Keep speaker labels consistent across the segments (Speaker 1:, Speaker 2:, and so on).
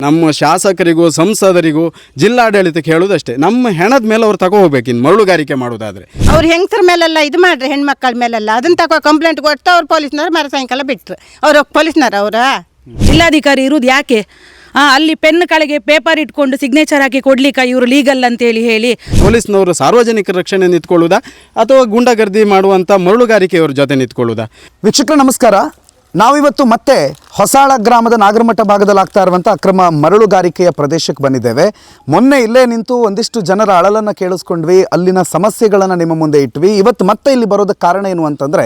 Speaker 1: ನಮ್ಮ ಶಾಸಕರಿಗೂ ಸಂಸದರಿಗೂ ಜಿಲ್ಲಾಡಳಿತಕ್ಕೆ ಹೇಳೋದಷ್ಟೇ, ನಮ್ಮ ಹೆಣದ ಮೇಲೆ ಅವ್ರು ತಗೋಬೇಕು. ಇನ್ನು ಮರಳುಗಾರಿಕೆ ಮಾಡೋದಾದ್ರೆ
Speaker 2: ಅವ್ರು ಹೆಂಗಸರ ಮೇಲೆಲ್ಲ ಇದು ಮಾಡ್ರಿ, ಹೆಣ್ಮಕ್ಳ ಮೇಲೆಲ್ಲ ಅದನ್ನ ತಗೋ ಕಂಪ್ಲೇಂಟ್ ಕೊಟ್ಟು ಅವ್ರು ಪೊಲೀಸ್ನವ್ರು ಮರ ಸಾಯಂಕಾಲ ಬಿಟ್ರು. ಅವ್ರು ಪೊಲೀಸ್ನವ್ರು ಅವರ
Speaker 3: ಜಿಲ್ಲಾಧಿಕಾರಿ ಇರುವುದು ಯಾಕೆ? ಅಲ್ಲಿ ಪೆನ್ ಕೆಳಗೆ ಪೇಪರ್ ಇಟ್ಕೊಂಡು ಸಿಗ್ನೇಚರ್ ಹಾಕಿ ಕೊಡ್ಲಿಕ್ಕೆ ಇವರು ಲೀಗಲ್ ಅಂತೇಳಿ ಹೇಳಿ
Speaker 1: ಪೊಲೀಸ್ನವರು ಸಾರ್ವಜನಿಕರ ರಕ್ಷಣೆ ನಿಂತ್ಕೊಳ್ಳುವುದಾ ಅಥವಾ ಗುಂಡಾಗರ್ದಿ ಮಾಡುವಂಥ ಮರಳುಗಾರಿಕೆಯವ್ರ ಜೊತೆ ನಿಂತ್ಕೊಳ್ಳುವುದಾ?
Speaker 4: ವೀಕ್ಷಕರೇ ನಮಸ್ಕಾರ. ನಾವಿವತ್ತು ಮತ್ತೆ ಹೊಸಾಳ ಗ್ರಾಮದ ನಾಗರಮಠ ಭಾಗದಲ್ಲಿ ಆಗ್ತಾ ಇರುವಂಥ ಅಕ್ರಮ ಮರಳುಗಾರಿಕೆಯ ಪ್ರದೇಶಕ್ಕೆ ಬಂದಿದ್ದೇವೆ. ಮೊನ್ನೆ ಇಲ್ಲೇ ನಿಂತು ಒಂದಿಷ್ಟು ಜನರ ಅಳಲನ್ನು ಕೇಳಿಸ್ಕೊಂಡ್ವಿ, ಅಲ್ಲಿನ ಸಮಸ್ಯೆಗಳನ್ನು ನಿಮ್ಮ ಮುಂದೆ ಇಟ್ವಿ. ಇವತ್ತು ಮತ್ತೆ ಇಲ್ಲಿ ಬರೋದಕ್ಕೆ ಕಾರಣ ಏನು ಅಂತಂದರೆ,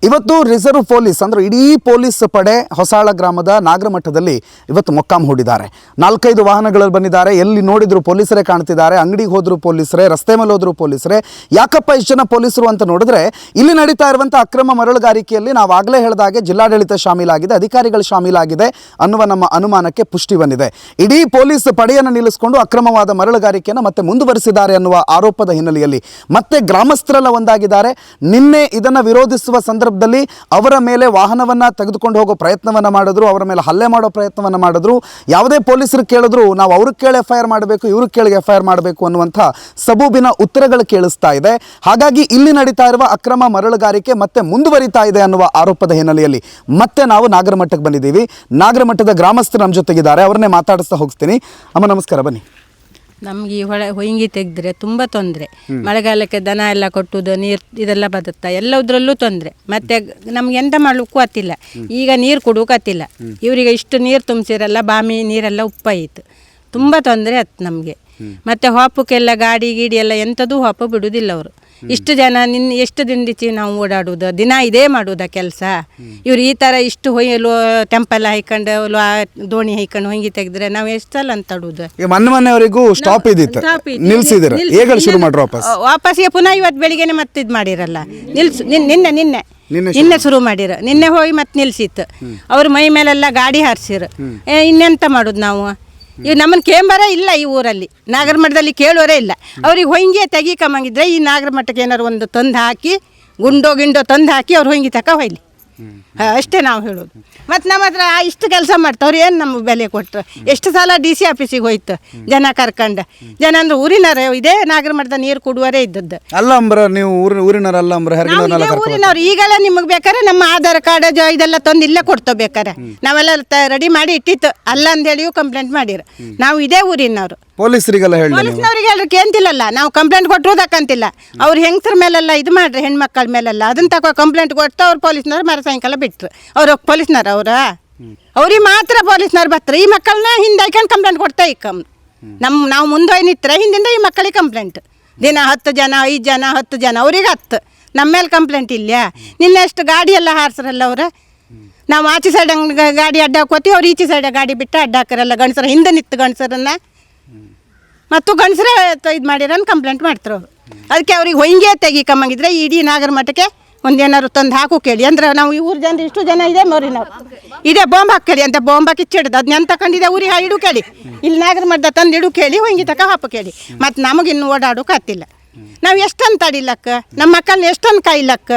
Speaker 4: ಇವತ್ತು ರಿಸರ್ವ್ ಪೊಲೀಸ್ ಅಂದರೆ ಇಡೀ ಪೊಲೀಸ್ ಪಡೆ ಹೊಸಾಳ ಗ್ರಾಮದ ನಾಗರಮಠದಲ್ಲಿ ಇವತ್ತು ಮೊಕ್ಕಾಂ ಹೂಡಿದ್ದಾರೆ. 4-5 ವಾಹನಗಳಲ್ಲಿ ಬಂದಿದ್ದಾರೆ. ಎಲ್ಲಿ ನೋಡಿದ್ರು ಪೊಲೀಸರೇ ಕಾಣ್ತಿದ್ದಾರೆ. ಅಂಗಡಿಗೆ ಹೋದ್ರು ಪೊಲೀಸರೇ, ರಸ್ತೆ ಮೇಲೆ ಹೋದ್ರು ಪೊಲೀಸರೇ. ಯಾಕಪ್ಪ ಇಷ್ಟು ಜನ ಪೊಲೀಸರು ಅಂತ ನೋಡಿದ್ರೆ, ಇಲ್ಲಿ ನಡೀತಾ ಇರುವಂಥ ಅಕ್ರಮ ಮರಳುಗಾರಿಕೆಯಲ್ಲಿ ನಾವು ಆಗಲೇ ಹೇಳಿದಾಗೆ ಜಿಲ್ಲಾಡಳಿತ ಶಾಮೀಲಾಗಿದೆ, ಅಧಿಕಾರಿಗಳು ಶಾಮೀಲಾಗಿದೆ ಅನ್ನುವ ನಮ್ಮ ಅನುಮಾನಕ್ಕೆ ಪುಷ್ಟಿ ಬಂದಿದೆ. ಇಡೀ ಪೊಲೀಸ್ ಪಡೆಯನ್ನು ನಿಲ್ಲಿಸಿಕೊಂಡು ಅಕ್ರಮವಾದ ಮರಳುಗಾರಿಕೆಯನ್ನು ಮತ್ತೆ ಮುಂದುವರಿಸಿದ್ದಾರೆ ಅನ್ನುವ ಆರೋಪದ ಹಿನ್ನೆಲೆಯಲ್ಲಿ ಮತ್ತೆ ಗ್ರಾಮಸ್ಥರೆಲ್ಲ ಒಂದಾಗಿದ್ದಾರೆ. ನಿನ್ನೆ ಇದನ್ನು ವಿರೋಧಿಸುವ ಸಂದರ್ಭದಲ್ಲಿ ಅವರ ಮೇಲೆ ವಾಹನವನ್ನು ತೆಗೆದುಕೊಂಡು ಹೋಗೋ ಪ್ರಯತ್ನವನ್ನು ಮಾಡಿದ್ರು, ಅವರ ಮೇಲೆ ಹಲ್ಲೆ ಮಾಡೋ ಪ್ರಯತ್ನವನ್ನು ಮಾಡಿದ್ರು. ಯಾವುದೇ ಪೊಲೀಸರು ಕೇಳಿದ್ರು ನಾವು ಅವ್ರಿಗೆ ಕೇಳಿ FIR ಮಾಡಬೇಕು, ಇವ್ರಿಗೆ ಕೇಳಿ FIR ಮಾಡಬೇಕು ಅನ್ನುವಂಥ ಸಬೂಬಿನ ಉತ್ತರಗಳು ಕೇಳಿಸ್ತಾ ಇದೆ. ಹಾಗಾಗಿ ಇಲ್ಲಿ ನಡೀತಾ ಇರುವ ಅಕ್ರಮ ಮರಳುಗಾರಿಕೆ ಮತ್ತೆ ಮುಂದುವರಿತಾ ಇದೆ ಅನ್ನುವ ಆರೋಪದ ಹಿನ್ನೆಲೆಯಲ್ಲಿ ಮತ್ತೆ ನಾವು ನಾಗರಮಠಕ್ಕೆ ಬಂದಿದ್ದೀವಿ. ನಾಗರಮಠದ ಗ್ರಾಮಸ್ಥರು ನಮ್ಮ ಜೊತೆಗಿದ್ದಾರೆ, ಅವ್ರನ್ನೇ ಮಾತಾಡಿಸ್ತಾ ಹೋಗ್ತೀನಿ. ಅಮ್ಮ ನಮಸ್ಕಾರ, ಬನ್ನಿ.
Speaker 2: ನಮ್ಗೆ ಈ ಹೊಂಗಿ ತೆಗೆದ್ರೆ ತುಂಬ ತೊಂದರೆ. ಮಳೆಗಾಲಕ್ಕೆ ದನ ಎಲ್ಲ ಕೊಟ್ಟುದು, ನೀರು ಇದೆಲ್ಲ ಬದುತ್ತಾ ಎಲ್ಲದರಲ್ಲೂ ತೊಂದರೆ. ಮತ್ತು ನಮ್ಗೆ ಎಂತ ಮಾಡ್ಲಿಕ್ಕೂ ಆತಿಲ್ಲ. ಈಗ ನೀರು ಕುಡಿಯೋಕೆ ಆತಿಲ್ಲ. ಇವರಿಗೆ ಇಷ್ಟು ನೀರು ತುಂಬಿಸಿರಲ್ಲ, ಬಾಮಿ ನೀರೆಲ್ಲ ಉಪ್ಪಾಯಿತು. ತುಂಬ ತೊಂದರೆ ಆಯ್ತು ನಮಗೆ. ಮತ್ತು ಹಾಪಕ್ಕೆಲ್ಲ ಗಾಡಿ ಗೀಡಿ ಎಲ್ಲ ಎಂಥದ್ದು ಹಾಪು ಬಿಡುವುದಿಲ್ಲ ಅವರು. ಇಷ್ಟು ಜನ ಎಷ್ಟು ದಿನದಿಚ್ಚಿ ನಾವು ಓಡಾಡುವುದು, ದಿನ ಇದೇ ಮಾಡುವುದ ಕೆಲಸ. ಇವ್ರು ಈ ಥರ ಇಷ್ಟು ಹೊಯ್ಯಲು ಟೆಂಪಲ್ ಹಾಯ್ಕೊಂಡು ದೋಣಿ ಹಾಯ್ಕೊಂಡು ಹೊಂಗಿ ತೆಗೆದ್ರೆ ನಾವು ಎಷ್ಟು ಸಲ ಅಂತಡುವುದು.
Speaker 4: ಮನೆಯವರಿಗೂ ಸ್ಟಾಪ್ ಇದ್ದಿತ್ತು, ನಿಲ್ಸಿದ್ರೆ ಶುರು ಮಾಡ್ರು
Speaker 2: ವಾಪಸ್ಗೆ ಪುನಃ ಇವತ್ತು ಬೆಳಿಗ್ಗೆನೆ ಮತ್ತೆ ಇದು ಮಾಡಿರಲ್ಲ, ನಿನ್ನೆ ಶುರು ಮಾಡಿರ. ನಿನ್ನೆ ಹೋಗಿ ಮತ್ತೆ ನಿಲ್ಸಿತ್ತು. ಅವ್ರ ಮೈ ಮೇಲೆಲ್ಲ ಗಾಡಿ ಹಾರಿಸಿರು. ಇನ್ನೆಂತ ಮಾಡೋದು ನಾವು? ಇವು ನಮ್ಮನ್ನು ಕೇಂಬರ ಇಲ್ಲ ಈ ಊರಲ್ಲಿ, ನಾಗರಮಠದಲ್ಲಿ ಕೇಳೋರೇ ಇಲ್ಲ. ಅವ್ರಿಗೆ ಹೊಂಗೆ ತೆಗಿಕಂಬಂಗಿದ್ರೆ ಈ ನಾಗರಮಠಕ್ಕೆ ಏನಾರು ಒಂದು ತಂದು ಹಾಕಿ ಗುಂಡೋ ತಂದು ಹಾಕಿ ಅವ್ರು ಹೊಂಗಿ ತಕ ಹೊಯ್ಲಿ, ಅಷ್ಟೇ ನಾವು ಹೇಳೋದು. ಮತ್ತು ನಮ್ಮ ಹತ್ರ ಇಷ್ಟು ಕೆಲಸ ಮಾಡ್ತವ್ರು ಏನು ನಮಗೆ ಬೆಲೆ ಕೊಟ್ಟರು? ಎಷ್ಟು ಸಲ DC ಆಫೀಸಿಗೆ ಹೋಯ್ತು ಜನ ಕರ್ಕೊಂಡು. ಜನ ಅಂದ್ರೆ ಊರಿನವ್ರು, ಇದೇ ನಾಗರಮಠದ ನೀರು ಕುಡುವರೇ ಇದ್ದದ್ದು
Speaker 4: ಅಲ್ಲ ಅಂಬ್ರ. ನೀವು ಊರಿನವರಲ್ಲ ಅಂಬ್ರ,
Speaker 2: ಊರಿನವ್ರು. ಈಗೆಲ್ಲ ನಿಮಗೆ ಬೇಕಾರೆ ನಮ್ಮ ಆಧಾರ್ ಕಾರ್ಡ್ ಇದೆಲ್ಲ ತಂದು ಇಲ್ಲೇ ಕೊಡ್ತೇವೆ ಬೇಕಾರೆ. ನಾವೆಲ್ಲ ರೆಡಿ ಮಾಡಿ ಇಟ್ಟಿತ್ತು. ಅಲ್ಲ ಅಂದೇಳಿಯೂ ಕಂಪ್ಲೇಂಟ್ ಮಾಡಿರು. ನಾವು ಇದೇ ಊರಿನವ್ರು.
Speaker 4: ಪೊಲೀಸರಿಗೆಲ್ಲ
Speaker 2: ಪೊಲೀಸ್ನವ್ರಿಗೆ ಹೇಳ್ರಿ ಕೇಂತಿಲ್ಲಲ್ಲ, ನಾವು ಕಂಪ್ಲೇಂಟ್ ಕೊಟ್ಟುವುದಕ್ಕಂತಿಲ್ಲ. ಅವ್ರು ಹೆಂಗಸರ ಮೇಲೆಲ್ಲ ಇದು ಮಾಡ್ರಿ, ಹೆಣ್ಮಕ್ಳ ಮೇಲೆಲ್ಲ ಅದನ್ನ ತಗೋ ಕಂಪ್ಲೇಂಟ್ ಕೊಟ್ಟು ಅವ್ರು ಪೊಲೀಸ್ನವ್ರು ಮರ ಸಾಯಂಕಾಲ ಬಿಟ್ರು. ಅವ್ರು ಪೊಲೀಸ್ನವ್ರು ಅವ್ರಿಗೆ ಮಾತ್ರ ಪೊಲೀಸ್ನವ್ರು ಬರ್ತಾರೆ. ಈ ಮಕ್ಕಳನ್ನ ಹಿಂದೆ ಹಾಕೊಂಡು ಕಂಪ್ಲೇಂಟ್ ಕೊಡ್ತಾ ನಾವು ಮುಂದೆ ನಿಂತ್ರೆ ಹಿಂದಿಂದ ಈ ಮಕ್ಕಳಿಗೆ ಕಂಪ್ಲೇಂಟ್. ದಿನ 10 ಜನ 5 ಜನ 10 ಜನ ಅವ್ರಿಗೆ 10, ನಮ್ಮ ಮೇಲೆ ಕಂಪ್ಲೇಂಟ್ ಇಲ್ಲ. ನಿನ್ನೆ ಅಷ್ಟು ಗಾಡಿ ಎಲ್ಲ ಹಾರಿಸ್ರಲ್ಲ ಅವ್ರು. ನಾವು ಆಚೆ ಸೈಡ್ ಗಾಡಿ ಅಡ್ಡ ಹಾಕೋತೀವಿ, ಅವ್ರು ಈಚೆ ಸೈಡ್ ಗಾಡಿ ಬಿಟ್ಟು ಅಡ್ಡ ಹಾಕರಲ್ಲ. ಗಂಡಸರ ಹಿಂದೆ ನಿಂತು ಗಂಡಸರನ್ನ ಮತ್ತು ಗಂಡಸರೇ ಇದು ಮಾಡಿರೋನ್ ಕಂಪ್ಲೇಂಟ್ ಮಾಡ್ತಾರೆ ಅವರು. ಅದಕ್ಕೆ ಅವ್ರಿಗೆ ಹೊಂಗೆ ತೆಗಿಕಂಬಂಗಿದ್ರೆ ಇಡೀ ನಾಗರಮಠಕ್ಕೆ ಒಂದೇನಾರು ತಂದು ಹಾಕು ಕೇಳಿ. ಅಂದ್ರೆ ನಾವು ಈ ಊರು ಜನ ಇಷ್ಟು ಜನ ಇದೆ ಮೋರಿನವ್ರು ಇದೇ ಬಾಂಬ್ ಹಾಕಿ ಅಂತ ಬಾಂಬ್ ಹಾಕಿ ಇಚ್ಚಿಡ್ದು ಅದನ್ನ ತಗೊಂಡಿದೆ ಊರಿಗೆ ಇಡು ಕೇಳಿ. ಇಲ್ಲಿ ನಾಗರಮಠದ ತಂದು ಇಡು ಕೇಳಿ, ಹೊಂಗಿ ತಕ ಹಾಪು ಕೇಳಿ. ಮತ್ತು ನಮಗಿನ್ನು ಓಡಾಡೋಕೆ ಹತ್ತಿಲ್ಲ. ನಾವು ಎಷ್ಟೊಂದು ತಡಿಲಕ್ಕ, ನಮ್ಮ ಮಕ್ಕಳನ್ನ ಎಷ್ಟೊಂದು ಕಾಯ್ಲಕ್ಕ.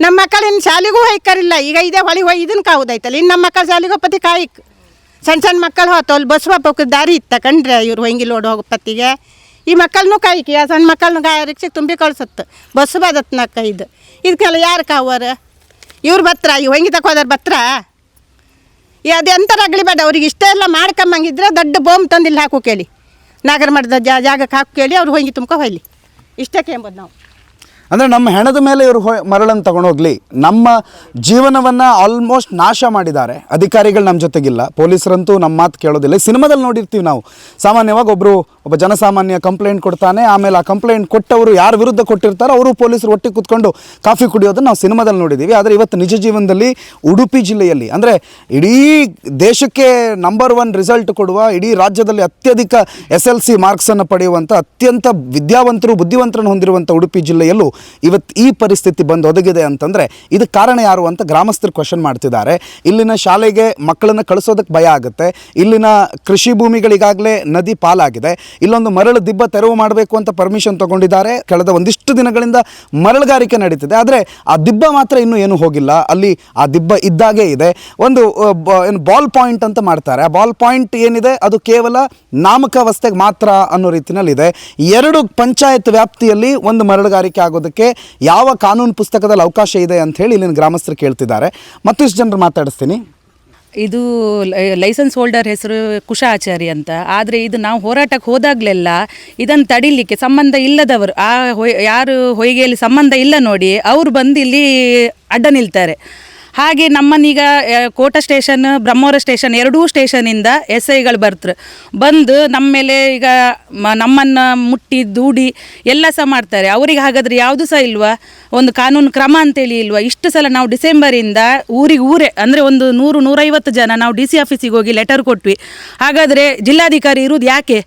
Speaker 2: ನಮ್ಮ ಮಕ್ಕಳಿನ್ನು ಶಾಲೆಗೂ ಹೋಯ್ಕರಿಲ್ಲ. ಈಗ ಇದೇ ಹೊಳಿ ಹೋಗಿ ಇದನ್ನು ಕಾವುದಾಯ್ತಲ್ಲ. ಇನ್ನು ನಮ್ಮ ಮಕ್ಕಳು ಶಾಲೆಗೆ ಹೋಗ್ಪತಿ ಕಾಯ್ಕ್ ಸಣ್ಣ ಮಕ್ಕಳು ಹೋತು. ಅಲ್ಲಿ ಬಸ್ ಹೋಗೋಕೆ ದಾರಿ ಇತ್ತ ಕಂಡ್ರೆ ಇವ್ರು ಹೊಂಗಿ ಲೋಡ್ ಹೋಗೋ ಪತ್ತಿಗೆ ಈ ಮಕ್ಕಳನ್ನೂ ಕಾಯ್ಕಿ. ಆ ಸಣ್ಣ ಮಕ್ಕಳನ್ನ ರಿಕ್ಷೆಗೆ ತುಂಬಿ ಕಳ್ಸತ್ತು. ಬಸ್ ಬದತ್ನಕ್ಕ ಇದಕ್ಕೆಲ್ಲ ಯಾರು ಕಾವರ? ಇವ್ರು ಬತ್ರ ಈ ಹೊಂಗಿ ತಕೋದಾರ ಬತ್ರ. ಅದು ಎಂಥರಾಗಲಿ ಬೇಡ. ಅವ್ರಿಗೆ ಇಷ್ಟ ಎಲ್ಲ ಮಾಡ್ಕೊಂಬಂಗಿದ್ರೆ ದೊಡ್ಡ ಬಾಂಬ್ ತಂದು ಇಲ್ಲಿ ಹಾಕು ಕೇಳಿ, ನಾಗರಮಠದ ಜಾಗಕ್ಕೆ ಹಾಕು ಕೇಳಿ. ಅವ್ರು ಹೊಂಗಿ ತುಂಬ್ಕೊ ಹೊಯ್ಲಿ, ಇಷ್ಟೇ ಕೇಳ್ಬೋದು ನಾವು.
Speaker 4: ಅಂದರೆ ನಮ್ಮ ಹೆಣದ ಮೇಲೆ ಇವರು ಮರಳನ್ನು ತಗೊಂಡೋಗ್ಲಿ. ನಮ್ಮ ಜೀವನವನ್ನು ಆಲ್ಮೋಸ್ಟ್ ನಾಶ ಮಾಡಿದ್ದಾರೆ. ಅಧಿಕಾರಿಗಳು ನಮ್ಮ ಜೊತೆಗಿಲ್ಲ, ಪೊಲೀಸರಂತೂ ನಮ್ಮ ಮಾತು ಕೇಳೋದಿಲ್ಲ. ಸಿನಿಮಾದಲ್ಲಿ ನೋಡಿರ್ತೀವಿ ನಾವು, ಸಾಮಾನ್ಯವಾಗಿ ಒಬ್ಬ ಜನಸಾಮಾನ್ಯ ಕಂಪ್ಲೇಂಟ್ ಕೊಡ್ತಾನೆ, ಆಮೇಲೆ ಆ ಕಂಪ್ಲೇಂಟ್ ಕೊಟ್ಟವರು ಯಾರ ವಿರುದ್ಧ ಕೊಟ್ಟಿರ್ತಾರೋ ಅವರು ಪೊಲೀಸರು ಒಟ್ಟಿಗೆ ಕೂತ್ಕೊಂಡು ಕಾಫಿ ಕುಡಿಯೋದನ್ನು ನಾವು ಸಿನಿಮಾದಲ್ಲಿ ನೋಡಿದ್ದೀವಿ. ಆದರೆ ಇವತ್ತು ನಿಜ ಜೀವನದಲ್ಲಿ ಉಡುಪಿ ಜಿಲ್ಲೆಯಲ್ಲಿ, ಅಂದರೆ ಇಡೀ ದೇಶಕ್ಕೆ ನಂಬರ್ 1 ರಿಸಲ್ಟ್ ಕೊಡುವ, ಇಡೀ ರಾಜ್ಯದಲ್ಲಿ ಅತ್ಯಧಿಕ SLC ಮಾರ್ಕ್ಸನ್ನು ಪಡೆಯುವಂಥ ಅತ್ಯಂತ ವಿದ್ಯಾವಂತರು ಬುದ್ಧಿವಂತರನ್ನು ಹೊಂದಿರುವಂಥ ಉಡುಪಿ ಜಿಲ್ಲೆಯಲ್ಲೂ ಇವತ್ತು ಈ ಪರಿಸ್ಥಿತಿ ಬಂದು ಒದಗಿದೆ ಅಂತಂದರೆ ಇದಕ್ಕೆ ಕಾರಣ ಯಾರು ಅಂತ ಗ್ರಾಮಸ್ಥರು ಕ್ವಶನ್ ಮಾಡ್ತಿದ್ದಾರೆ. ಇಲ್ಲಿನ ಶಾಲೆಗೆ ಮಕ್ಕಳನ್ನು ಕಳಿಸೋದಕ್ಕೆ ಭಯ ಆಗುತ್ತೆ. ಇಲ್ಲಿನ ಕೃಷಿ ಭೂಮಿಗಳಿಗಾಗಲೇ ನದಿ ಪಾಲಾಗಿದೆ. ಇಲ್ಲೊಂದು ಮರಳು ದಿಬ್ಬ ತೆರವು ಮಾಡಬೇಕು ಅಂತ ಪರ್ಮಿಷನ್ ತೊಗೊಂಡಿದ್ದಾರೆ. ಕಳೆದ ಒಂದಿಷ್ಟು ದಿನಗಳಿಂದ ಮರಳುಗಾರಿಕೆ ನಡೀತಿದೆ. ಆದರೆ ಆ ದಿಬ್ಬ ಮಾತ್ರ ಇನ್ನೂ ಏನೂ ಹೋಗಿಲ್ಲ. ಅಲ್ಲಿ ಆ ದಿಬ್ಬ ಇದ್ದಾಗೇ ಇದೆ. ಒಂದು ಏನು ಬಾಲ್ ಪಾಯಿಂಟ್ ಅಂತ ಮಾಡ್ತಾರೆ. ಆ ಬಾಲ್ ಪಾಯಿಂಟ್ ಏನಿದೆ ಅದು ಕೇವಲ ನಾಮಕಾವಸ್ಥೆಗೆ ಮಾತ್ರ ಅನ್ನೋ ರೀತಿಯಲ್ಲಿದೆ. 2 ಪಂಚಾಯತ್ ವ್ಯಾಪ್ತಿಯಲ್ಲಿ ಒಂದು ಮರಳುಗಾರಿಕೆ ಆಗೋದಕ್ಕೆ ಯಾವ ಕಾನೂನು ಪುಸ್ತಕದಲ್ಲಿ ಅವಕಾಶ ಇದೆ ಅಂತ ಹೇಳಿ ಇಲ್ಲಿನ ಗ್ರಾಮಸ್ಥರು ಕೇಳ್ತಿದ್ದಾರೆ. ಮತ್ತಿಷ್ಟು ಜನರು ಮಾತಾಡಿಸ್ತೀನಿ.
Speaker 3: ಇದು ಲೈಸೆನ್ಸ್ ಹೋಲ್ಡರ್ ಹೆಸರು ಕುಶ ಆಚಾರಿ ಅಂತ. ಆದರೆ ಇದು ನಾವು ಹೋರಾಟಕ್ಕೆ ಹೋದಾಗಲೆಲ್ಲ ಇದನ್ನು ತಡಿಲಿಕ್ಕೆ ಸಂಬಂಧ ಇಲ್ಲದವರು, ಯಾರು ಹೊಯ್ಗೆಯಲ್ಲಿ ಸಂಬಂಧ ಇಲ್ಲ ನೋಡಿ, ಅವರು ಬಂದು ಇಲ್ಲಿ ಅಡ್ಡ ನಿಲ್ತಾರೆ. ಹಾಗೆ ನಮ್ಮನ್ನೀಗ ಕೋಟ ಸ್ಟೇಷನ್, ಬ್ರಹ್ಮವರ ಸ್ಟೇಷನ್, ಎರಡೂ ಸ್ಟೇಷನಿಂದ SIಗಳು ಬಂದು ನಮ್ಮ ಮೇಲೆ ಈಗ ನಮ್ಮನ್ನು ಮುಟ್ಟಿ ದೂಡಿ ಎಲ್ಲ ಸಹ ಮಾಡ್ತಾರೆ. ಅವರಿಗೆ ಹಾಗಾದರೆ ಯಾವುದು ಸಹ ಇಲ್ವಾ, ಒಂದು ಕಾನೂನು ಕ್ರಮ ಅಂತೇಳಿ ಇಲ್ವಾ? ಇಷ್ಟು ಸಲ ನಾವು ಡಿಸೆಂಬರಿಂದ ಊರೇ ಅಂದರೆ ಒಂದು 100-150 ಜನ ನಾವು DC ಆಫೀಸಿಗೆ ಹೋಗಿ ಲೆಟರ್ ಕೊಟ್ವಿ. ಹಾಗಾದರೆ ಜಿಲ್ಲಾಧಿಕಾರಿ ಇರುವುದು ಯಾಕೆ?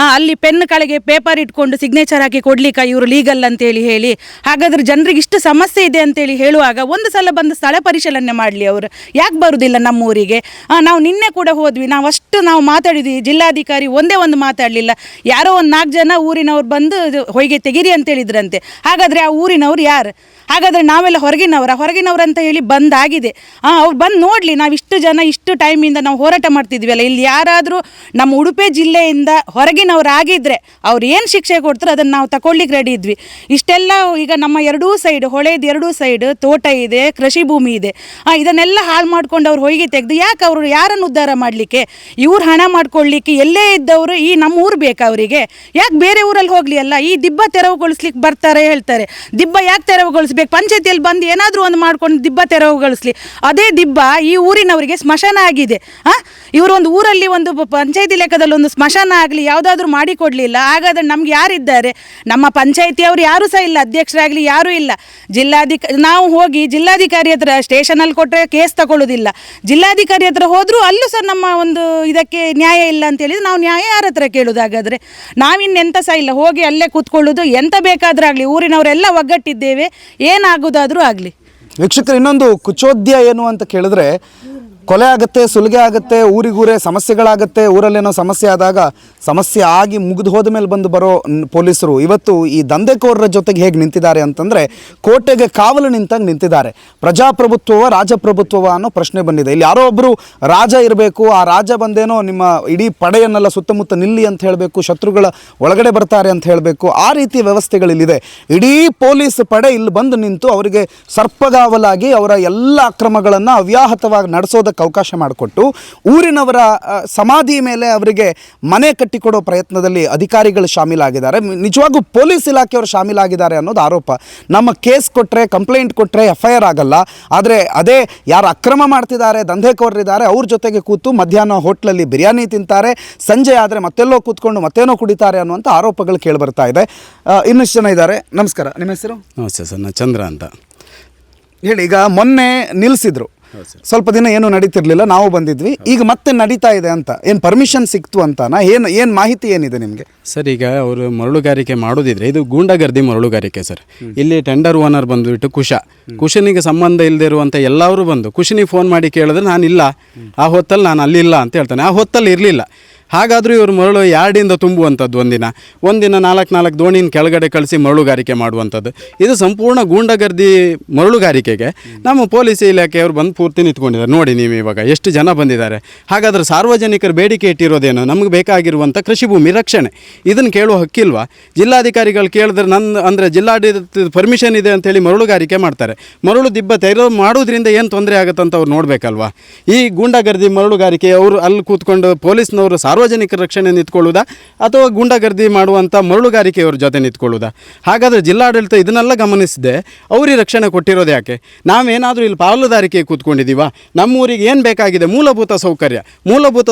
Speaker 3: ಅಲ್ಲಿ ಪೆನ್ ಕೆಳಗೆ ಪೇಪರ್ ಇಟ್ಕೊಂಡು ಸಿಗ್ನೇಚರ್ ಹಾಕಿ ಕೊಡ್ಲಿಕ್ಕೆ ಇವರು ಲೀಗಲ್ ಅಂತೇಳಿ ಹೇಳಿ, ಹಾಗಾದರೆ ಜನರಿಗೆ ಇಷ್ಟು ಸಮಸ್ಯೆ ಇದೆ ಅಂತೇಳಿ ಹೇಳುವಾಗ ಒಂದು ಸಲ ಬಂದು ಸ್ಥಳ ಪರಿಶೀಲನೆ ಮಾಡಲಿ. ಅವರು ಯಾಕೆ ಬರುವುದಿಲ್ಲ ನಮ್ಮ ಊರಿಗೆ? ನಾವು ನಿನ್ನೆ ಕೂಡ ಹೋದ್ವಿ, ನಾವು ಮಾತಾಡಿದ್ವಿ. ಜಿಲ್ಲಾಧಿಕಾರಿ ಒಂದೇ ಒಂದು ಮಾತಾಡಲಿಲ್ಲ. ಯಾರೋ ಒಂದು 4 ಜನ ಊರಿನವ್ರು ಬಂದು ಹೊಯ್ಗೆ ತೆಗೀರಿ ಅಂತೇಳಿದ್ರಂತೆ. ಹಾಗಾದರೆ ಆ ಊರಿನವ್ರು ಯಾರು? ಹಾಗಾದರೆ ನಾವೆಲ್ಲ ಹೊರಗಿನವ್ರು ಅಂತ ಹೇಳಿ ಬಂದಾಗಿದೆ. ಅವ್ರು ಬಂದು ನೋಡಲಿ. ನಾವು ಇಷ್ಟು ಜನ ಇಷ್ಟು ಟೈಮಿಂದ ನಾವು ಹೋರಾಟ ಮಾಡ್ತಿದ್ವಲ್ಲ, ಇಲ್ಲಿ ಯಾರಾದರೂ ನಮ್ಮ ಉಡುಪಿ ಜಿಲ್ಲೆಯಿಂದ ಹೊರಗಿನವರಾಗಿದ್ದರೆ ಅವ್ರು ಏನು ಶಿಕ್ಷೆ ಕೊಡ್ತಾರೆ ಅದನ್ನು ನಾವು ತಗೊಳ್ಳಿಕ್ಕೆ ರೆಡಿ ಇದ್ವಿ. ಇಷ್ಟೆಲ್ಲ ಈಗ ನಮ್ಮ ಎರಡೂ ಸೈಡ್, ಹೊಳೆದು ಎರಡೂ ಸೈಡ್ ತೋಟ ಇದೆ, ಕೃಷಿ ಭೂಮಿ ಇದೆ. ಇದನ್ನೆಲ್ಲ ಹಾಳು ಮಾಡ್ಕೊಂಡು ಅವ್ರು ಹೊಯ್ಗೆ ತೆಗೆದು ಯಾಕೆ ಅವರು ಯಾರನ್ನು ಉದ್ಧಾರ ಮಾಡಲಿಕ್ಕೆ? ಇವ್ರು ಹಣ ಮಾಡ್ಕೊಳ್ಳಿಕ್ಕೆ ಎಲ್ಲೇ ಇದ್ದವರು ಈ ನಮ್ಮ ಊರು ಬೇಕಾ ಅವರಿಗೆ? ಯಾಕೆ ಬೇರೆ ಊರಲ್ಲಿ ಹೋಗಲಿ ಅಲ್ಲ? ಈ ದಿಬ್ಬ ತೆರವುಗೊಳಿಸ್ಲಿಕ್ಕೆ ಬರ್ತಾರೆ ಹೇಳ್ತಾರೆ. ದಿಬ್ಬ ಯಾಕೆ ತೆರವುಗೊಳಿಸ್ಬೇಕು? ಪಂಚಾಯತಿಯಲ್ಲಿ ಬಂದು ಏನಾದರೂ ಒಂದು ಮಾಡ್ಕೊಂಡು ದಿಬ್ಬ ತೆರವುಗೊಳಿಸ್ಲಿ. ಅದೇ ದಿಬ್ಬ ಈ ಊರಿನವರಿಗೆ ಸ್ಮಶಾನ ಆಗಿದೆ. ಇವರು ಒಂದು ಊರಲ್ಲಿ ಒಂದು ಪಂಚಾಯತಿ ಲೆಕ್ಕದಲ್ಲಿ ಒಂದು ಸ್ಮಶಾನ ಆಗಲಿ ಯಾವುದಾದ್ರೂ ಮಾಡಿಕೊಡ್ಲಿಲ್ಲ. ಹಾಗಾದ್ರೆ ನಮ್ಗೆ ಯಾರಿದ್ದಾರೆ? ನಮ್ಮ ಪಂಚಾಯತಿಯವರು ಯಾರೂ ಸಹ ಇಲ್ಲ, ಅಧ್ಯಕ್ಷರಾಗಲಿ ಯಾರೂ ಇಲ್ಲ. ನಾವು ಹೋಗಿ ಜಿಲ್ಲಾಧಿಕಾರಿ ಹತ್ರ ಸ್ಟೇಷನಲ್ಲಿ ಕೊಟ್ಟರೆ ಕೇಸ್ ತಗೊಳ್ಳೋದಿಲ್ಲ. ಜಿಲ್ಲಾಧಿಕಾರಿ ಹತ್ರ ಹೋದರೂ ಅಲ್ಲೂ ಸಹ ನಮ್ಮ ಒಂದು ಇದಕ್ಕೆ ನ್ಯಾಯ ಇಲ್ಲ ಅಂತ ಹೇಳಿದ್ರೆ ನಾವು ನ್ಯಾಯ ಯಾರ ಹತ್ರ ಕೇಳೋದು? ಹಾಗಾದರೆ ನಾವಿನ್ನೆಂತ ಸಹ ಇಲ್ಲ, ಹೋಗಿ ಅಲ್ಲೇ ಕೂತ್ಕೊಳ್ಳೋದು. ಎಂತ ಬೇಕಾದರೂ ಆಗಲಿ, ಊರಿನವರೆಲ್ಲ ಒಗ್ಗಟ್ಟಿದ್ದೇವೆ, ಏನಾಗೋದಾದರೂ ಆಗಲಿ.
Speaker 4: ವೀಕ್ಷಕರು, ಇನ್ನೊಂದು ಕುಚೋದ್ಯ ಏನು ಅಂತ ಕೇಳಿದ್ರೆ, ಕೊಲೆ ಆಗುತ್ತೆ, ಸುಲಿಗೆ ಆಗುತ್ತೆ, ಊರಿಗೂರೇ ಸಮಸ್ಯೆಗಳಾಗುತ್ತೆ. ಊರಲ್ಲೇನೋ ಸಮಸ್ಯೆ ಆದಾಗ ಸಮಸ್ಯೆ ಆಗಿ ಮುಗಿದು ಹೋದ ಮೇಲೆ ಬಂದು ಬರೋ ಪೊಲೀಸರು ಇವತ್ತು ಈ ದಂಧೆಕೋರರ ಜೊತೆಗೆ ಹೇಗೆ ನಿಂತಿದ್ದಾರೆ ಅಂತಂದರೆ, ಕೋಟೆಗೆ ಕಾವಲು ನಿಂತಾಗ ನಿಂತಿದ್ದಾರೆ. ಪ್ರಜಾಪ್ರಭುತ್ವವ ರಾಜಪ್ರಭುತ್ವವ ಅನ್ನೋ ಪ್ರಶ್ನೆ ಬಂದಿದೆ. ಇಲ್ಲಿ ಯಾರೋ ಒಬ್ಬರು ರಾಜ ಇರಬೇಕು, ಆ ರಾಜ ಬಂದೇನೋ ನಿಮ್ಮ ಇಡೀ ಪಡೆಯನ್ನೆಲ್ಲ ಸುತ್ತಮುತ್ತ ನಿಲ್ಲಿ ಅಂತ ಹೇಳಬೇಕು, ಶತ್ರುಗಳ ಒಳಗಡೆ ಬರ್ತಾರೆ ಅಂತ ಹೇಳಬೇಕು. ಆ ರೀತಿ ವ್ಯವಸ್ಥೆಗಳಿಲ್ಲಿದೆ. ಇಡೀ ಪೊಲೀಸ್ ಪಡೆ ಇಲ್ಲಿ ಬಂದು ನಿಂತು ಅವರಿಗೆ ಸರ್ಪಗಾವಲಾಗಿ ಅವರ ಎಲ್ಲ ಅಕ್ರಮಗಳನ್ನು ಅವ್ಯಾಹತವಾಗಿ ನಡೆಸೋದಕ್ಕೆ ಅವಕಾಶ ಮಾಡಿಕೊಟ್ಟು ಊರಿನವರ ಸಮಾಧಿ ಮೇಲೆ ಅವರಿಗೆ ಮನೆ ಕಟ್ಟಿಕೊಡೋ ಪ್ರಯತ್ನದಲ್ಲಿ ಅಧಿಕಾರಿಗಳು ಶಾಮೀಲಾಗಿದ್ದಾರೆ. ನಿಜವಾಗೂ ಪೊಲೀಸ್ ಇಲಾಖೆಯವರು ಶಾಮೀಲಾಗಿದ್ದಾರೆ ಅನ್ನೋದು ಆರೋಪ. ನಮ್ಮ ಕೇಸ್ ಕೊಟ್ಟರೆ, ಕಂಪ್ಲೇಂಟ್ ಕೊಟ್ಟರೆ FIR ಆಗಲ್ಲ. ಆದರೆ ಅದೇ ಯಾರು ಅಕ್ರಮ ಮಾಡ್ತಿದ್ದಾರೆ, ದಂಧೆಕೋರರಿದ್ದಾರೆ, ಅವ್ರ ಜೊತೆಗೆ ಕೂತು ಮಧ್ಯಾಹ್ನ ಹೋಟ್ಲಲ್ಲಿ ಬಿರಿಯಾನಿ ತಿಂತಾರೆ, ಸಂಜೆ ಆದರೆ ಮತ್ತೆಲ್ಲೋ ಕೂತ್ಕೊಂಡು ಮತ್ತೇನೋ ಕುಡಿತಾರೆ ಅನ್ನುವಂಥ ಆರೋಪಗಳು ಕೇಳಿಬರ್ತಾ ಇದೆ. ಇನ್ನಷ್ಟು ಜನ ಇದ್ದಾರೆ. ನಮಸ್ಕಾರ, ನಿಮ್ಮ ಹೆಸರು?
Speaker 1: ನಮಸ್ತೆ ಸರ್, ನಾನು ಚಂದ್ರ ಅಂತ
Speaker 4: ಹೇಳಿ. ಈಗ ಮೊನ್ನೆ ನಿಲ್ಲಿಸಿದ್ರು, ಸ್ವಲ್ಪ ದಿನ ಏನು ನಡೀತಿರ್ಲಿಲ್ಲ, ನಾವು ಬಂದಿದ್ವಿ. ಈಗ ಮತ್ತೆ ನಡೀತಾ ಇದೆ ಅಂತ ಏನು ಪರ್ಮಿಷನ್ ಸಿಕ್ತು ಅಂತಾನ? ಏನು ಮಾಹಿತಿ ಏನಿದೆ ನಿಮಗೆ?
Speaker 1: ಸರ್, ಈಗ ಅವರು ಮರಳುಗಾರಿಕೆ ಮಾಡೋದಿದ್ರೆ ಇದು ಗೂಂಡಾಗರ್ದಿ ಮರಳುಗಾರಿಕೆ ಸರ್. ಇಲ್ಲಿ ಟೆಂಡರ್ ಓನರ್ ಬಂದುಬಿಟ್ಟು ಕುಶನಿಗೆ ಸಂಬಂಧ ಇಲ್ಲದೆ ಇರುವಂಥ ಎಲ್ಲರೂ ಬಂದು ಕುಶನಿಗೆ ಫೋನ್ ಮಾಡಿ ಕೇಳಿದ್ರೆ ನಾನಿಲ್ಲ, ಆ ಹೊತ್ತಲ್ಲಿ ನಾನು ಅಲ್ಲಿಲ್ಲ ಅಂತ ಹೇಳ್ತಾನೆ. ಆ ಹೊತ್ತಲ್ಲಿ ಇರಲಿಲ್ಲ. ಹಾಗಾದರೂ ಇವರು ಮರಳು ಯಾರ್ಡಿಂದ ತುಂಬುವಂಥದ್ದು, ಒಂದಿನ 4 ದೋಣಿನ ಕೆಳಗಡೆ ಕಳಿಸಿ ಮರಳುಗಾರಿಕೆ ಮಾಡುವಂಥದ್ದು. ಇದು ಸಂಪೂರ್ಣ ಗೂಂಡಾಗರ್ದಿ ಮರಳುಗಾರಿಕೆಗೆ ನಮ್ಮ ಪೊಲೀಸ್ ಇಲಾಖೆಯವರು ಬಂದು ಪೂರ್ತಿ ನಿಂತ್ಕೊಂಡಿದ್ದಾರೆ. ನೋಡಿ ನೀವು ಇವಾಗ ಎಷ್ಟು ಜನ ಬಂದಿದ್ದಾರೆ. ಹಾಗಾದರೆ ಸಾರ್ವಜನಿಕರ ಬೇಡಿಕೆ ಇಟ್ಟಿರೋದೇನು? ನಮಗೆ ಬೇಕಾಗಿರುವಂಥ ಕೃಷಿ ಭೂಮಿ ರಕ್ಷಣೆ, ಇದನ್ನು ಕೇಳುವ ಹಕ್ಕಿಲ್ವಾ? ಜಿಲ್ಲಾಧಿಕಾರಿಗಳು ಕೇಳಿದ್ರೆ ಅಂದರೆ ಜಿಲ್ಲಾಡಳಿತದ ಪರ್ಮಿಷನ್ ಇದೆ ಅಂತೇಳಿ ಮರಳುಗಾರಿಕೆ ಮಾಡ್ತಾರೆ. ಮರಳು ದಿಬ್ಬ ತೆರವು ಮಾಡೋದ್ರಿಂದ ಏನು ತೊಂದರೆ ಆಗುತ್ತಂತ ಅವ್ರು ನೋಡಬೇಕಲ್ವಾ? ಈ ಗೂಂಡಾಗರ್ದಿ ಮರಳುಗಾರಿಕೆ ಅವರು ಅಲ್ಲಿ ಕೂತ್ಕೊಂಡು ಪೊಲೀಸ್ನವರು ಸಾರ್ವಜನಿಕರ ರಕ್ಷಣೆ ನಿಂತ್ಕೊಳ್ಳುವುದಾ ಅಥವಾ ಗೂಂಡಾಗರ್ದಿ ಮಾಡುವಂಥ ಮರಳುಗಾರಿಕೆಯವ್ರ ಜೊತೆ ನಿಂತ್ಕೊಳ್ಳುವುದಾ? ಹಾಗಾದರೆ ಜಿಲ್ಲಾಡಳಿತ ಇದನ್ನೆಲ್ಲ ಗಮನಿಸಿದೆ ಅವ್ರಿಗೆ ರಕ್ಷಣೆ ಕೊಟ್ಟಿರೋದು ಯಾಕೆ? ನಾವೇನಾದರೂ ಇಲ್ಲಿ ಪಾಲುದಾರಿಕೆ ಕೂತ್ಕೊಂಡಿದ್ದೀವಾ? ನಮ್ಮೂರಿಗೆ ಏನು ಬೇಕಾಗಿದೆ? ಮೂಲಭೂತ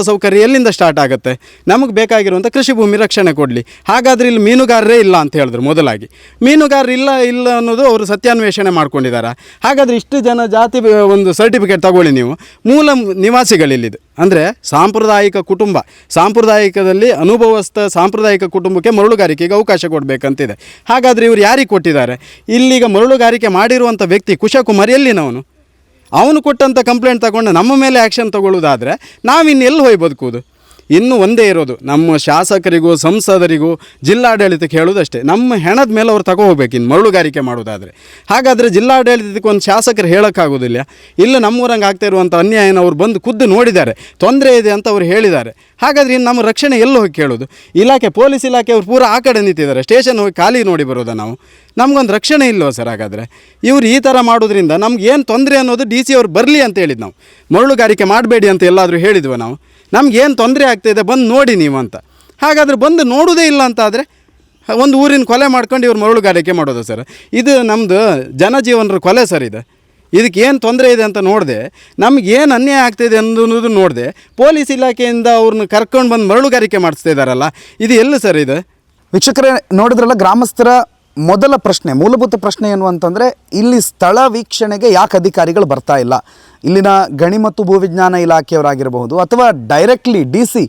Speaker 1: ಸೌಕರ್ಯ ಎಲ್ಲಿಂದ ಸ್ಟಾರ್ಟ್ ಆಗುತ್ತೆ? ನಮಗೆ ಬೇಕಾಗಿರುವಂಥ ಕೃಷಿ ಭೂಮಿ ರಕ್ಷಣೆ ಕೊಡಲಿ. ಹಾಗಾದರೆ ಇಲ್ಲಿ ಮೀನುಗಾರರೇ ಇಲ್ಲ ಅಂತ ಹೇಳಿದ್ರು. ಮೊದಲಾಗಿ ಮೀನುಗಾರರು ಇಲ್ಲ ಅನ್ನೋದು ಅವರು ಸತ್ಯಾನ್ವೇಷಣೆ ಮಾಡ್ಕೊಂಡಿದ್ದಾರೆ. ಹಾಗಾದರೆ ಇಷ್ಟು ಜನ ಜಾತಿ ಒಂದು ಸರ್ಟಿಫಿಕೇಟ್ ತಗೊಳ್ಳಿ ನೀವು, ಮೂಲ ನಿವಾಸಿಗಳಿಲ್ಲಿದ್ದು ಅಂದರೆ ಸಾಂಪ್ರದಾಯಿಕ ಕುಟುಂಬ, ಸಾಂಪ್ರದಾಯಿಕದಲ್ಲಿ ಅನುಭವಸ್ಥ ಸಾಂಪ್ರದಾಯಿಕ ಕುಟುಂಬಕ್ಕೆ ಮರಳುಗಾರಿಕೆಗೆ ಅವಕಾಶ ಕೊಡಬೇಕಂತಿದೆ. ಹಾಗಾದರೆ ಇವರು ಯಾರಿಗೆ ಕೊಟ್ಟಿದ್ದಾರೆ? ಇಲ್ಲಿಗ ಮರಳುಗಾರಿಕೆ ಮಾಡಿರುವಂಥ ವ್ಯಕ್ತಿ ಕುಶಕುಮಾರ್ ಎಲ್ಲಿನವನು? ಅವನು ಕೊಟ್ಟಂಥ ಕಂಪ್ಲೇಂಟ್ ತಗೊಂಡು ನಮ್ಮ ಮೇಲೆ ಆ್ಯಕ್ಷನ್ ತಗೊಳ್ಳೋದಾದರೆ ನಾವಿನ್ನು ಎಲ್ಲಿ ಹೋಗಿ ಬದುಕುವುದು? ಇನ್ನೂ ಒಂದೇ ಇರೋದು, ನಮ್ಮ ಶಾಸಕರಿಗೂ ಸಂಸದರಿಗೂ ಜಿಲ್ಲಾಡಳಿತಕ್ಕೆ ಹೇಳೋದಷ್ಟೇ, ನಮ್ಮ ಹೆಣದ ಮೇಲೆ ಅವ್ರು ತಗೋಬೇಕು ಇನ್ನು ಮರಳುಗಾರಿಕೆ ಮಾಡೋದಾದರೆ. ಹಾಗಾದರೆ ಜಿಲ್ಲಾಡಳಿತಕ್ಕೆ ಒಂದು ಶಾಸಕರು ಹೇಳೋಕ್ಕಾಗೋದಿಲ್ಲ. ಇಲ್ಲ ನಮ್ಮೂರಂಗೆ ಆಗ್ತಾ ಇರುವಂಥ ಅನ್ಯಾಯನ ಅವ್ರು ಬಂದು ಖುದ್ದು ನೋಡಿದ್ದಾರೆ, ತೊಂದರೆ ಇದೆ ಅಂತ ಅವ್ರು ಹೇಳಿದ್ದಾರೆ. ಹಾಗಾದರೆ ಇನ್ನು ನಮ್ಮ ರಕ್ಷಣೆ ಎಲ್ಲಿ ಹೋಗಿ ಕೇಳೋದು? ಇಲಾಖೆ, ಪೊಲೀಸ್ ಇಲಾಖೆ ಅವ್ರು ಪೂರ ಆ ಕಡೆ ನಿಂತಿದ್ದಾರೆ, ಸ್ಟೇಷನ್ ಹೋಗಿ ಖಾಲಿ ನೋಡಿ ಬರೋದ ನಾವು? ನಮಗೊಂದು ರಕ್ಷಣೆ ಇಲ್ವೋ ಸರ್? ಹಾಗಾದರೆ ಇವ್ರು ಈ ಥರ ಮಾಡೋದ್ರಿಂದ ನಮ್ಗೆ ಏನು ತೊಂದರೆ ಅನ್ನೋದು DC ಅವ್ರು ಬರಲಿ ಅಂತ ಹೇಳಿದ್ದು ನಾವು. ಮರಳುಗಾರಿಕೆ ಮಾಡಬೇಡಿ ಅಂತ ಎಲ್ಲಾದರೂ ಹೇಳಿದ್ವ ನಾವು? ನಮಗೇನು ತೊಂದರೆ ಆಗ್ತಾಯಿದೆ ಬಂದು ನೋಡಿ ನೀವು ಅಂತ. ಹಾಗಾದರೆ ಬಂದು ನೋಡೋದೇ ಇಲ್ಲ ಅಂತಾದರೆ ಒಂದು ಊರಿನ ಕೊಲೆ ಮಾಡ್ಕೊಂಡು ಇವ್ರು ಮರಳುಗಾರಿಕೆ ಮಾಡೋದು ಸರ್? ಇದು ನಮ್ಮದು ಜನಜೀವನರ ಕೊಲೆ ಸರ್. ಇದಕ್ಕೆ ಏನು ತೊಂದರೆ ಇದೆ ಅಂತ ನೋಡಿದೆ, ನಮಗೇನು ಅನ್ಯಾಯ ಆಗ್ತಾಯಿದೆ ಅನ್ನೋದು ನೋಡಿದೆ ಪೊಲೀಸ್ ಇಲಾಖೆಯಿಂದ ಅವ್ರನ್ನ ಕರ್ಕೊಂಡು ಬಂದು ಮರಳುಗಾರಿಕೆ ಮಾಡಿಸ್ತಾ ಇದ್ದಾರಲ್ಲ, ಇದು ಎಲ್ಲಿ ಸರ್ ಇದು?
Speaker 4: ವೀಕ್ಷಕರೇ ನೋಡಿದ್ರಲ್ಲ, ಗ್ರಾಮಸ್ಥರ ಮೊದಲ ಪ್ರಶ್ನೆ, ಮೂಲಭೂತ ಪ್ರಶ್ನೆ ಏನು ಅಂತಂದರೆ, ಇಲ್ಲಿ ಸ್ಥಳ ವೀಕ್ಷಣೆಗೆ ಯಾಕೆ ಅಧಿಕಾರಿಗಳು ಬರ್ತಾ ಇಲ್ಲ? ಇಲ್ಲಿನ ಗಣಿ ಮತ್ತು ಭೂವಿಜ್ಞಾನ ಇಲಾಖೆಯವರಾಗಿರಬಹುದು ಅಥವಾ ಡೈರೆಕ್ಟ್ಲಿ DC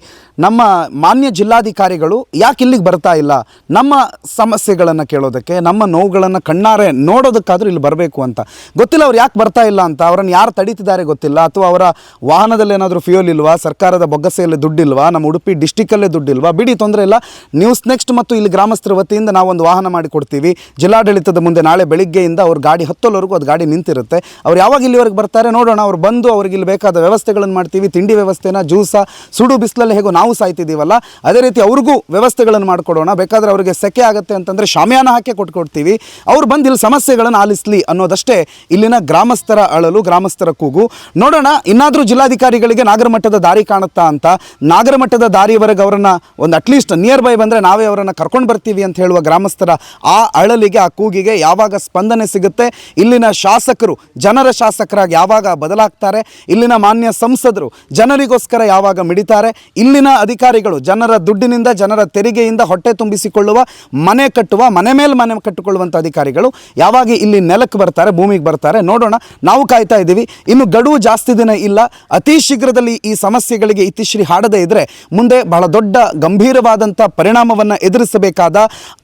Speaker 4: ನಮ್ಮ ಮಾನ್ಯ ಜಿಲ್ಲಾಧಿಕಾರಿಗಳು ಯಾಕೆ ಇಲ್ಲಿಗೆ ಬರ್ತಾ ಇಲ್ಲ? ನಮ್ಮ ಸಮಸ್ಯೆಗಳನ್ನು ಕೇಳೋದಕ್ಕೆ, ನಮ್ಮ ನೋವುಗಳನ್ನು ಕಣ್ಣಾರೆ ನೋಡೋದಕ್ಕಾದರೂ ಇಲ್ಲಿ ಬರಬೇಕು ಅಂತ. ಗೊತ್ತಿಲ್ಲ ಅವ್ರು ಯಾಕೆ ಬರ್ತಾ ಇಲ್ಲ ಅಂತ. ಅವರನ್ನು ಯಾರು ತಡೀತಿದ್ದಾರೆ ಗೊತ್ತಿಲ್ಲ, ಅಥವಾ ಅವರ ವಾಹನದಲ್ಲಿ ಏನಾದರೂ ಫ್ಯೂಯಲ್ ಇಲ್ವಾ, ಸರ್ಕಾರದ ಬೊಗ್ಗಸೆಯಲ್ಲಿ ದುಡ್ಡಿಲ್ವಾ, ನಮ್ಮ ಉಡುಪಿ ಡಿಸ್ಟಿಕ್ಕಲ್ಲೇ ದುಡ್ಡಿಲ್ವಾ? ಬಿಡಿ, ತೊಂದರೆ ಇಲ್ಲ. ನ್ಯೂಸ್ ನೆಕ್ಸ್ಟ್ ಮತ್ತು ಇಲ್ಲಿ ಗ್ರಾಮಸ್ಥರ ವತಿಯಿಂದ ನಾವೊಂದು ವಾಹನ ಮಾಡಿಕೊಡ್ತೀವಿ ಜಿಲ್ಲಾಡಳಿತದ ಮುಂದೆ. ನಾಳೆ ಬೆಳಿಗ್ಗೆಯಿಂದ ಅವ್ರ ಗಾಡಿ ಹತ್ತೋವರೆಗೂ ಅದು ಗಾಡಿ ನಿಂತಿರುತ್ತೆ. ಅವ್ರು ಯಾವಾಗ ಇಲ್ಲಿವರೆಗೆ ಬರ್ತಾರೆ ನೋಡೋಣ. ಅವ್ರು ಬಂದು ಅವ್ರಿಗೆ ಇಲ್ಲಿ ಬೇಕಾದ ವ್ಯವಸ್ಥೆಗಳನ್ನು ಮಾಡ್ತೀವಿ. ತಿಂಡಿ ವ್ಯವಸ್ಥೆನ, ಜ್ಯೂಸ, ಸುಡು ಬಿಸಿಲಲ್ಲಿ ಹೇಗೋ ನಾವು ಸಾಯ್ತಿದ್ದೀವಲ್ಲ ಅದೇ ರೀತಿ ಅವ್ರಿಗೂ ವ್ಯವಸ್ಥೆಗಳನ್ನು ಮಾಡಿಕೊಡೋಣ. ಬೇಕಾದರೆ ಅವರಿಗೆ ಸೆಕೆ ಆಗುತ್ತೆ ಅಂತಂದರೆ ಶಾಮಿಯಾನ ಹಾಕಿ ಕೊಟ್ಕೊಡ್ತೀವಿ. ಅವ್ರು ಬಂದು ಇಲ್ಲಿ ಸಮಸ್ಯೆಗಳನ್ನು ಆಲಿಸಲಿ ಅನ್ನೋದಷ್ಟೇ ಇಲ್ಲಿನ ಗ್ರಾಮಸ್ಥರ ಅಳಲು, ಗ್ರಾಮಸ್ಥರ ಕೂಗು. ನೋಡೋಣ ಇನ್ನಾದರೂ ಜಿಲ್ಲಾಧಿಕಾರಿಗಳಿಗೆ ನಾಗರಮಠದ ದಾರಿ ಕಾಣುತ್ತಾ ಅಂತ. ನಾಗರಮಠದ ದಾರಿವರೆಗೆ ಅವರನ್ನು ಒಂದು ಅಟ್ಲೀಸ್ಟ್ ನಿಯರ್ ಬೈ ಬಂದರೆ ನಾವೇ ಅವರನ್ನು ಕರ್ಕೊಂಡು ಬರ್ತೀವಿ ಅಂತ ಹೇಳುವ ಗ್ರಾಮಸ್ಥರ ಆ ಅಳಲಿಗೆ, ಆ ಕೂಗಿಗೆ ಯಾವಾಗ ಸ್ಪಂದನೆ ಸಿಗುತ್ತೆ? ಇಲ್ಲಿನ ಶಾಸಕರು ಜನರ ಶಾಸಕರಾಗಿ ಯಾವಾಗ ಬದಲಾಗ್ತಾರೆ? ಇಲ್ಲಿನ ಮಾನ್ಯ ಸಂಸದರು ಜನರಿಗೋಸ್ಕರ ಯಾವಾಗ ಮಿಡಿತಾರೆ? ಇಲ್ಲಿನ ಅಧಿಕಾರಿಗಳು ಜನರ ದುಡ್ಡಿನಿಂದ, ಜನರ ತೆರಿಗೆಯಿಂದ ಹೊಟ್ಟೆ ತುಂಬಿಸಿಕೊಳ್ಳುವ, ಮನೆ ಕಟ್ಟುವ, ಮನೆ ಮೇಲೆ ಮನೆ ಕಟ್ಟಿಕೊಳ್ಳುವಂಥ ಅಧಿಕಾರಿಗಳು ಯಾವಾಗ ಇಲ್ಲಿ ನೆಲಕ್ಕೆ ಬರ್ತಾರೆ, ಭೂಮಿಗೆ ಬರ್ತಾರೆ? ನೋಡೋಣ. ನಾವು ಕಾಯ್ತಾ ಇದ್ದೀವಿ. ಇನ್ನು ಗಡುವು ಜಾಸ್ತಿ ದಿನ ಇಲ್ಲ. ಅತಿ ಶೀಘ್ರದಲ್ಲಿ ಈ ಸಮಸ್ಯೆಗಳಿಗೆ ಇತಿಶ್ರೀ ಹಾಡದೇ ಇದ್ದರೆ ಮುಂದೆ ಬಹಳ ದೊಡ್ಡ ಗಂಭೀರವಾದಂಥ ಪರಿಣಾಮವನ್ನು ಎದುರಿಸಬೇಕಾದ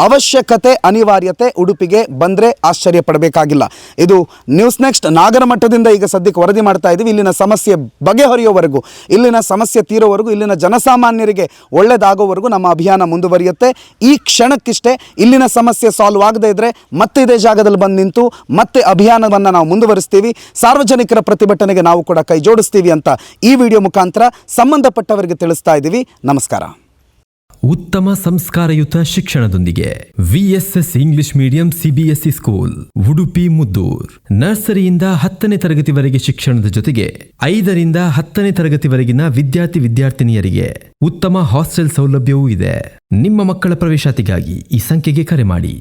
Speaker 4: ಅವಶ್ಯಕತೆ, ಅನಿವಾರ್ಯತೆ ಉಡುಪಿಗೆ ಬಂದರೆ ಆಶ್ಚರ್ಯ ಪಡಬೇಕಾಗಿಲ್ಲ. ಇದು ನ್ಯೂಸ್ ನೆಕ್ಸ್ಟ್ ನಾಗರಮಠದಿಂದ ಈಗ ಸದ್ಯಕ್ಕೆ ವರದಿ ಮಾಡ್ತಾ ಇದ್ದೀವಿ. ಇಲ್ಲಿನ ಸಮಸ್ಯೆ ಬಗೆಹರಿಯೋವರೆಗೂ, ಇಲ್ಲಿನ ಸಮಸ್ಯೆ ತೀರೋವರೆಗೂ, ಇಲ್ಲಿನ ಜನಸಾಮಾನ್ಯರಿಗೆ ಒಳ್ಳೆಯದಾಗೋವರೆಗೂ ನಮ್ಮ ಅಭಿಯಾನ ಮುಂದುವರಿಯುತ್ತೆ. ಈ ಕ್ಷಣಕ್ಕಿಷ್ಟೇ. ಇಲ್ಲಿನ ಸಮಸ್ಯೆ ಸಾಲ್ವ್ ಆಗದೇ ಇದ್ದರೆ ಮತ್ತೆ ಇದೇ ಜಾಗದಲ್ಲಿ ಬಂದು ನಿಂತು ಮತ್ತೆ ಅಭಿಯಾನವನ್ನು ನಾವು ಮುಂದುವರಿಸ್ತೀವಿ. ಸಾರ್ವಜನಿಕರ ಪ್ರತಿಭಟನೆಗೆ ನಾವು ಕೂಡ ಕೈ ಜೋಡಿಸ್ತೀವಿ ಅಂತ ಈ ವಿಡಿಯೋ ಮುಖಾಂತರ ಸಂಬಂಧಪಟ್ಟವರಿಗೆ ತಿಳಿಸ್ತಾ ಇದ್ದೀವಿ. ನಮಸ್ಕಾರ.
Speaker 5: ಉತ್ತಮ ಸಂಸ್ಕಾರಯುತ ಶಿಕ್ಷಣದೊಂದಿಗೆ VSS English medium CBSE school, Udupi Muddur. ನರ್ಸರಿಯಿಂದ 10ನೇ ತರಗತಿವರೆಗೆ ಶಿಕ್ಷಣದ ಜೊತೆಗೆ 5ರಿಂದ 10ನೇ ತರಗತಿವರೆಗಿನ ವಿದ್ಯಾರ್ಥಿನಿಯರಿಗೆ ಉತ್ತಮ ಹಾಸ್ಟೆಲ್ ಸೌಲಭ್ಯವೂ ಇದೆ. ನಿಮ್ಮ ಮಕ್ಕಳ ಪ್ರವೇಶಾತಿಗಾಗಿ ಈ ಸಂಖ್ಯೆಗೆ ಕರೆ ಮಾಡಿ.